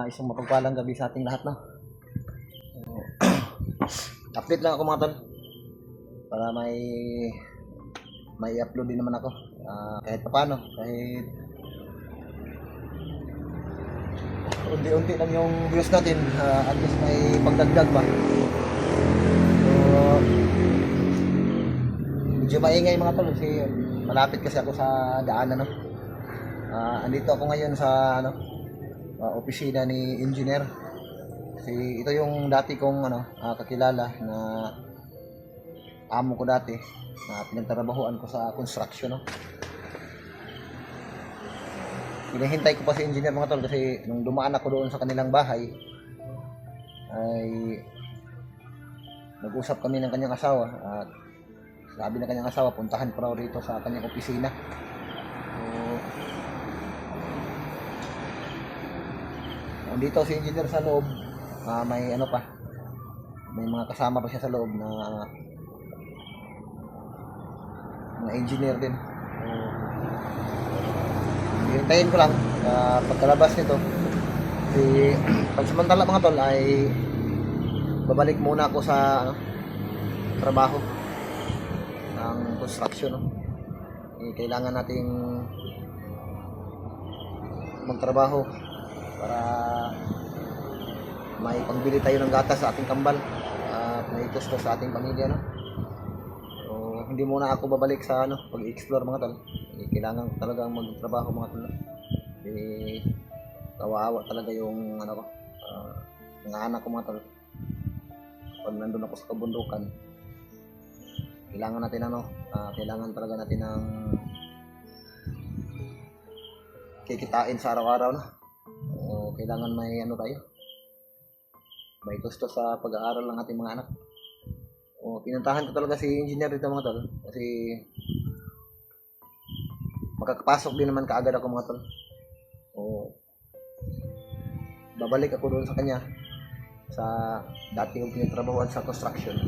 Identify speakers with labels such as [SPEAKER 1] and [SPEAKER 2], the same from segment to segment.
[SPEAKER 1] Isang mapagpalang gabi sa ating lahat, no? Update lang ako mga tol para may upload din naman ako. Kahit paano, kahit unti-unti lang yung views natin, at least may pagdagdag ba. So, medyo maingay mga tol kasi malapit kasi ako sa daanan, no? Andito ako ngayon sa opisina ni engineer. Kasi ito yung dati kong kakilala na amo ko dati na pinagtrabahuan ko sa construction, no. Hinihintay ko pa si engineer mga tol kasi nung dumaan ako doon sa kanilang bahay ay nag-usap kami ng kanyang asawa at sabi ng kanyang asawa puntahan ko raw rito sa kanyang opisina. So, dito si engineer sa loob. May may mga kasama pa siya sa loob na mga engineer din. Hintayin ko lang pagkalabas nito pagsamantala mga tol ay babalik muna ako sa trabaho ng construction, no? Kailangan nating magtrabaho para may pangbili tayo ng gatas sa ating kambal at may gusto sa ating pamilya, no? So, hindi muna ako babalik sa pag-explore mga tol. Kailangan talagang magtrabaho mga tol. Kawawa talaga yung mga anak ko mga tol. Pag nandun ako sa kabundukan, kailangan natin kailangan talaga natin ng kikitain sa araw-araw, no? Kailangan may tayo, may gusto sa pag-aaral ng ating mga anak. Pinuntahan ko talaga si engineer dito mga tol kasi makakapasok din naman kaagad ako mga tol. Babalik ako doon sa kanya sa dati yung pinatrabahuan sa construction.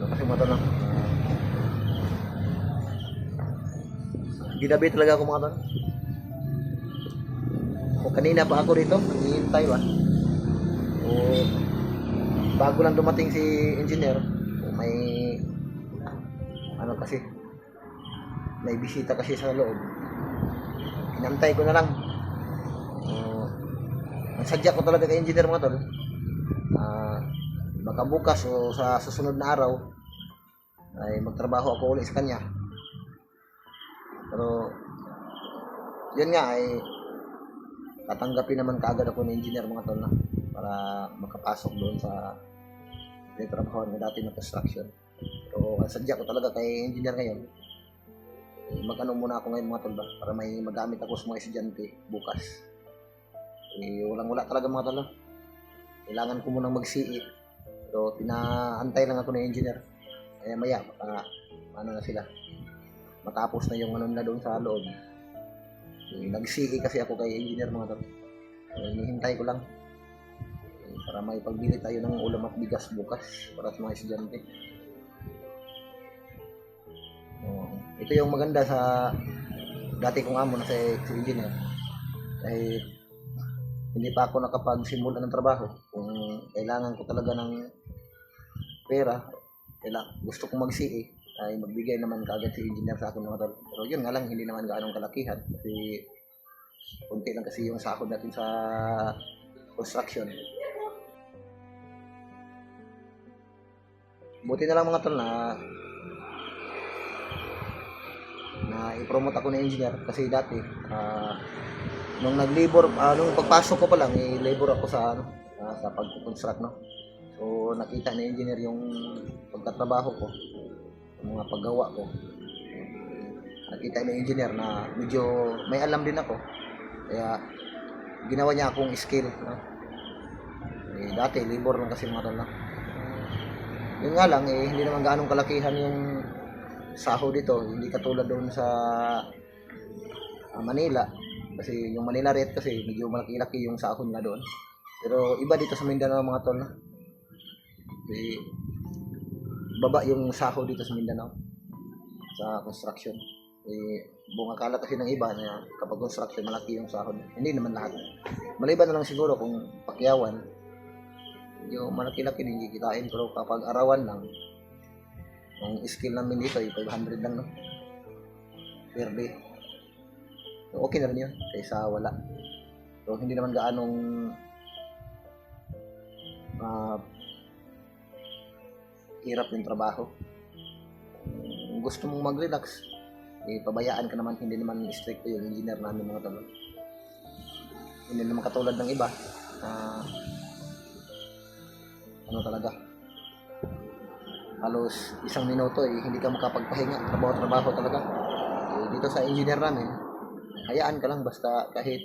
[SPEAKER 1] Kasi mga tol, ginabi talaga ako mga tol. Kanina pa ako rito, naghihintay ba? Bago lang dumating si engineer, may kasi may bisita kasi sa loob. Inantay ko na lang. Ang sadya ko talaga kay engineer mga tol, baka bukas o sa susunod na araw ay magtrabaho ako ulit sa kanya. Pero yun nga ay tatanggapin naman kaagad ako ng engineer mga tol na para makapasok doon sa trabaho na dati ng construction. So, ang sadya ko talaga kay engineer ngayon, muna ako ngayon mga tol ba, para may magamit ako sa mga estudyante bukas. Walang-wala talaga mga tol. Kailangan ko munang mag-CE. So, pinaantay lang ako ng engineer. Kaya maya, na sila. Matapos na yung na doon sa loob. Nag-CE kasi ako kay engineer mga tol. Hinihintay ko lang para may pagbili tayo ng ulam at bigas bukas para sa mga estudyante. Ito yung maganda sa dati kong amo na si engineer. Dahil hindi pa ako nakapagsimula ng trabaho. Kung kailangan ko talaga ng pera, gusto kong mag-CE, ay magbigay naman kaagad si engineer sa akin mga tol. Pero yun nga lang, hindi naman gaanong kalakihan kasi kunti lang kasi yung sahod natin sa construction. Buti na lang mga tol na i-promote ako ng engineer kasi dati nung nag-labor, nung pagpasok ko pa lang labor ako sa pag-construct, no. So nakita ni engineer yung pagtatrabaho ko, yung mga paggawa ko. Nakita ni engineer na medyo may alam din ako, kaya ginawa niya akong skill, no? Dati labor lang kasi mga tol, no? Yun nga lang, hindi naman gaanong kalakihan yung sahod dito, hindi katulad doon sa Manila. Kasi yung Manila rate kasi medyo malaki-laki yung sahod na doon. Pero iba dito sa Mindanao mga tol, no? Eh, baba yung sahod dito sa Mindanao sa construction. Buong akala kasi ng iba na kapag construction malaki yung sahod. Hindi naman lahat. Maliban na lang siguro kung pakyawan, yung malaki-laki din kikitain, pero kapag arawan lang, ang skill namin dito ay 500 lang, no? Per day. So, okay na rin yun kaysa wala. So hindi naman gaanong hirap yung trabaho. Kung gusto mong mag-relax, pabayaan ka naman, hindi naman strict yung engineer namin mga tol. Hindi naman katulad ng iba ano talaga, halos isang minuto hindi ka makapagpahinga, trabaho talaga. Dito sa engineer namin, hayaan ka lang, basta kahit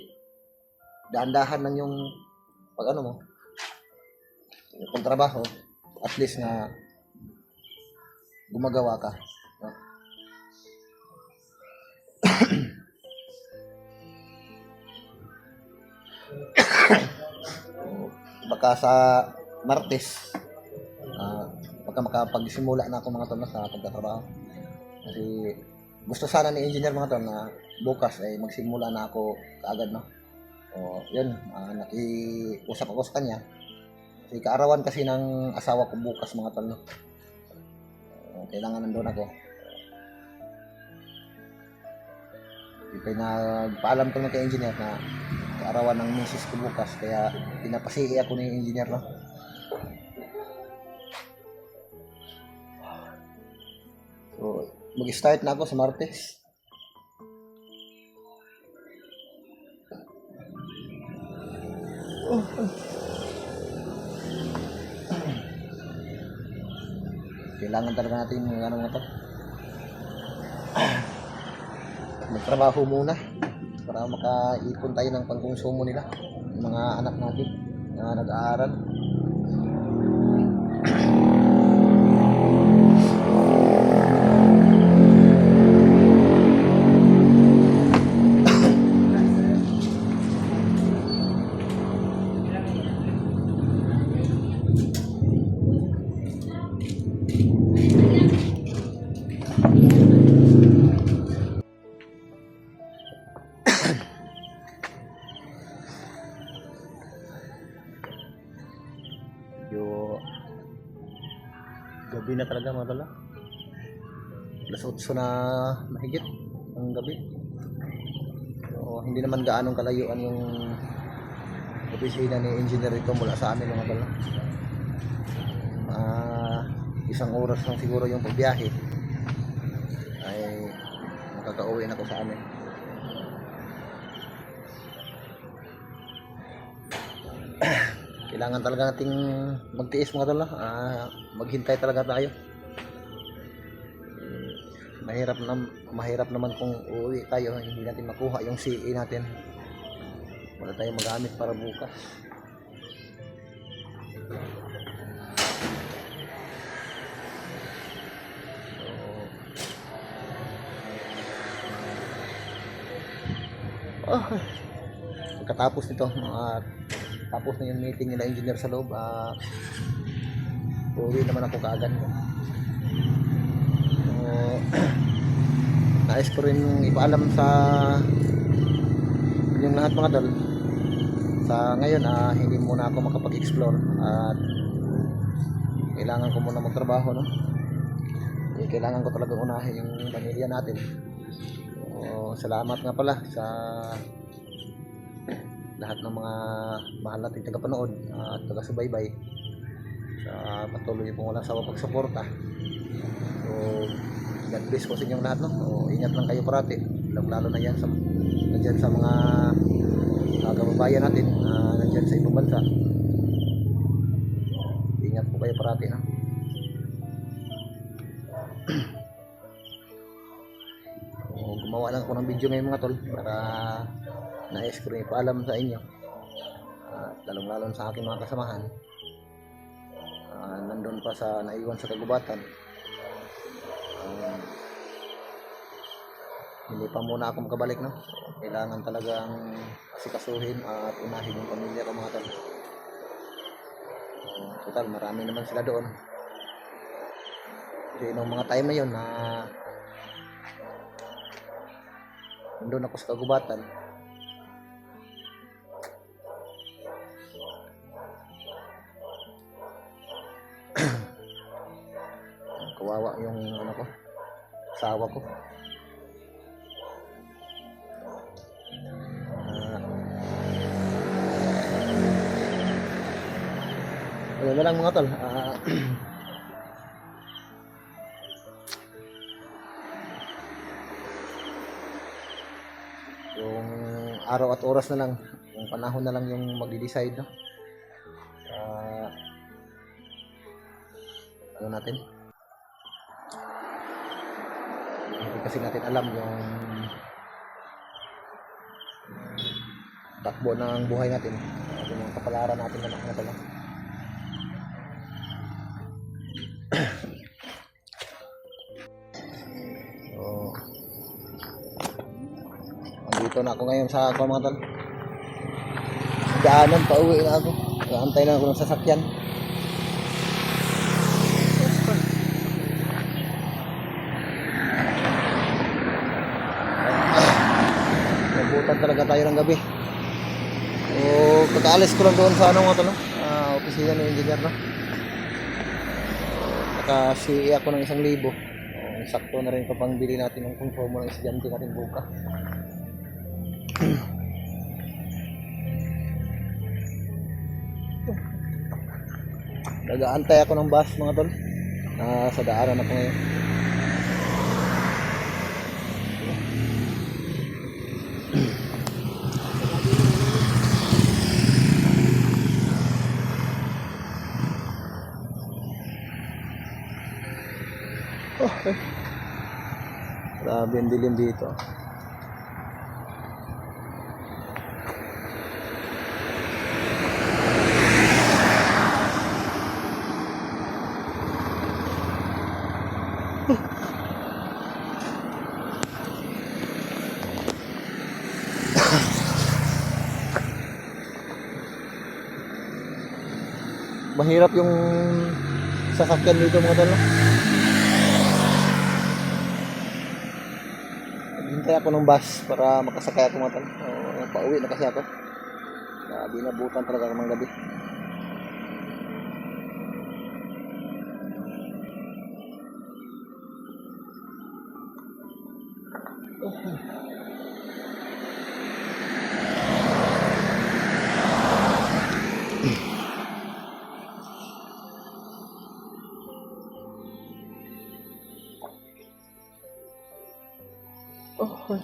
[SPEAKER 1] dahan-dahan lang yung pag ano mo, yung trabaho, at least na gumagawa ka, no? Baka sa Martes baka makapagsimula na ako mga tol sa pagtatrabaho, kasi gusto sana ni engineer mga tol na bukas ay magsimula na ako kaagad, no? O yun, nakiusap ako sa kanya kasi kaarawan kasi ng asawa ko bukas mga tol, no? Kailangan nandun ako. Nagpaalam ko na kay engineer na kaarawan ng misis ko bukas, kaya pinapasihi ako ni engineer, no? So mag-start na ako sa Martes. Kailangan talaga natin yung ano nga to, magtrabaho muna para makaipon tayo ng pangkonsumo nila, mga anak natin na nag-aaral. Gabi na talaga mga tala, alas 8 na mahigit ang gabi. So hindi naman gaanong kalayuan yung opisina ni engineer ito mula sa amin mga tala. Isang oras lang siguro yung pagbiyahe ay makakauwi na ako sa amin. Kailangan talaga nating magtiis mga tol, maghintay talaga tayo. Mahirap naman kung uuwi tayo, hindi natin makuha yung CE natin, wala tayong magamit para bukas. Pagkatapos nito, tapos na yung meeting nila engineer sa loob, uuwi naman ako kaagad. So, nais ko rin ipaalam sa yung lahat mga tol, sa ngayon hindi muna ako makapag-explore at kailangan ko muna magtrabaho, no? Kailangan ko talaga unahin yung pamilya natin. So, salamat nga pala sa lahat ng mga mahal nating tagapanood at taga-subaybay sa patuloy pong walang sawa pagsuporta. So God bless po sa inyong lahat, no? So, ingat lang kayo parati, lalo na yan nandyan sa mga kababayan natin nandyan sa ibang bansa. Ingat po kayo parati, no? So, gumawa lang ako ng video ngayon mga tol para nais ko rin ipaalam sa inyo, lalong-lalong sa aking mga kasamahan nandun pa sa naiwan sa kagubatan. Hindi pa muna ako makabalik, no? Kailangan talagang asikasuhin at unahin yung pamilya ko mga tol. Total, marami naman sila doon. Kasi nung mga time na yun na nandun ako sa kagubatan, kawawa yung ano ko, asawa ko. Ayun na lang mga tol. Yung araw at oras na lang, yung panahon na lang yung magde-decide, no? Ano natin? Hindi kasi natin alam yung takbo ng buhay natin, yung kapalaran natin na mga tol. So, andito na ako ngayon sa ako mga tol. Daanan, pauwi na ako. Antay na ako ng sasakyan. Nabutan talaga tayo ng gabi. So, kakaalis ko lang doon sa ano mga tol, opisina ng engineer, no? Kasi ako ng 1,000. Sakto na rin papangbili natin ng konsumo ng estudyante natin bukas. Nag-aantay ako ng bus mga tol. Sa daanan ako ngayon. Okay. Grabe ang dilim dito. Mahirap yung sasakyan dito mga tol. Hintay ako ng bus para makasakay ako mga tol. Pauwi na kasi ako. Binabutan talaga ng gabi. Okay.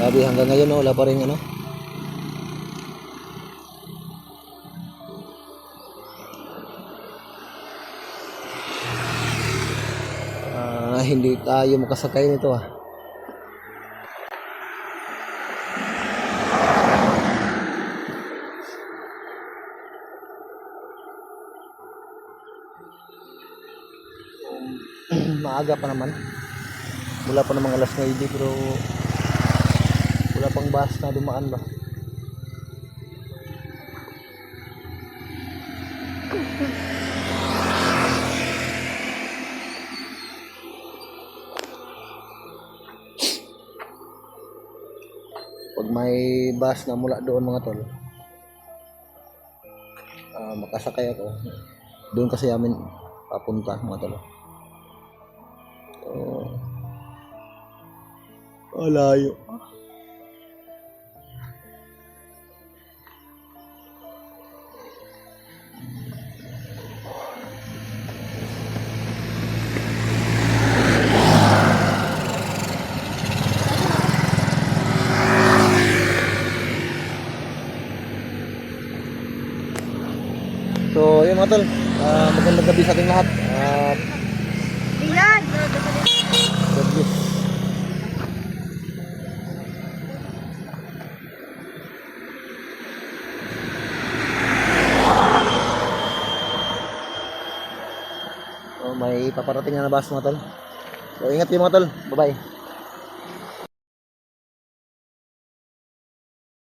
[SPEAKER 1] Grabe, hanggang ngayon wala pa rin ano. Hindi tayo makasakay nito Maaga pa naman. Wala pa namang alas 9 pero wala pang bus na dumaan ba. Pag may bus na mula doon mga tol, makasakay ako. Doon kasi amin papunta mga tol. Layo. So, yun mga tol, magandang gabi sa ating lahat. God bless. So, may paparating na bus mga tol. So, ingat kayo mga tol. Bye-bye.